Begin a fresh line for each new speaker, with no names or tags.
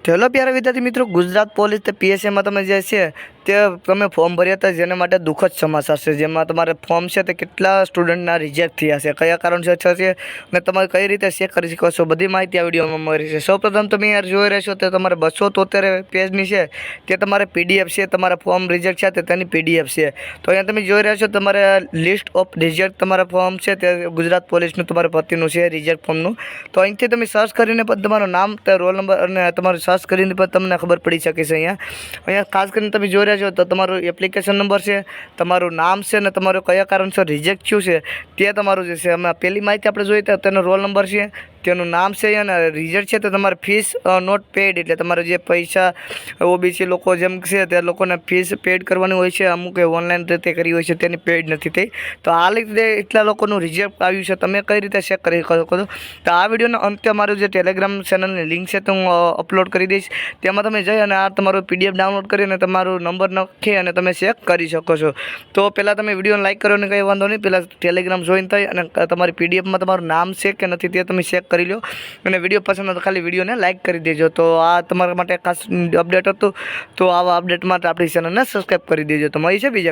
चलो प्यारा विद्यार्थी मित्रों, गुजरात पोलीस पीएसए में તમે જે છે તે તમે ફોર્મ ભર્યા હતા, જેના માટે દુઃખદ સમાચાર છે, જેમાં તમારે ફોર્મ છે તે કેટલા સ્ટુડન્ટના રિજેક્ટ થયા છે, કયા કારણસર છે અને તમે કઈ રીતે ચેક કરી શકો છો, બધી માહિતી આ વિડીયોમાં મળી છે। સૌપ્રથમ તમે યાર જોઈ રહેશો તો તમારે 273 પેજની છે તે તમારે પીડીએફ છે, તમારા ફોર્મ રિજેક્ટ છે તેની પીડીએફ છે। તો અહીંયા તમે જોઈ રહ્યા છો તમારે લિસ્ટ ઓફ રિજેક્ટ તમારા ફોર્મ છે તે ગુજરાત પોલીસનું તમારે પતિનું છે રિજેક્ટ ફોર્મનું। તો અહીંથી તમે સર્ચ કરીને પણ તમારું નામ, રોલ નંબર અને તમારું સર્ચ કરીને પણ તમને ખબર પડી શકે છે। અહીંયા ખાસ કરીને તમે જોઈ રહ્યા છો તો તમારું એપ્લિકેશન નંબર છે, તમારું નામ છે અને તમારું કયા કારણસર રિજેક્ટ થયું છે તે તમારું જે છે એમાં પહેલી માહિતી આપણે જોઈએ તો તેનો રોલ નંબર છે, તેનું નામ છે અને રિઝલ્ટ છે તો તમારે ફીસ નોટ પેડ, એટલે તમારે જે પૈસા ઓબીસી લોકો જેમ છે તે લોકોને ફીસ પેડ કરવાની હોય છે, અમુક ઓનલાઈન રીતે કરી હોય છે તેની પેડ નથી થઈ। તો આ રીતે એટલા લોકોનું રિઝલ્ટ આવ્યું છે, તમે કઈ રીતે ચેક કરી શકો છો? તો આ વિડીયોના અંતે મારું જે ટેલિગ્રામ ચેનલની લિંક છે તો હું અપલોડ કરી દઈશ, તેમાં તમે જઈ અને આ તમારું પીડીએફ ડાઉનલોડ કરીને તમારું નંબર નાખી અને તમે ચેક કરી શકો છો। તો પહેલાં તમે વિડીયોને લાઇક કરો ને કંઈ વાંધો નહીં, પહેલાં ટેલિગ્રામ જોઈન થઈ અને તમારી પીડીએફમાં તમારું નામ છે કે નથી તે તમે ચેક કરી લો અને વિડીયો પસંદ હોય તો ખાલી વિડીયોને લાઇક કરી દેજો। તો આ તમારા માટે ખાસ અપડેટ હતું, તો આવા અપડેટ માટે આપણી ચેનલને સબસ્ક્રાઈબ કરી દેજો। તો મળી છે બીજા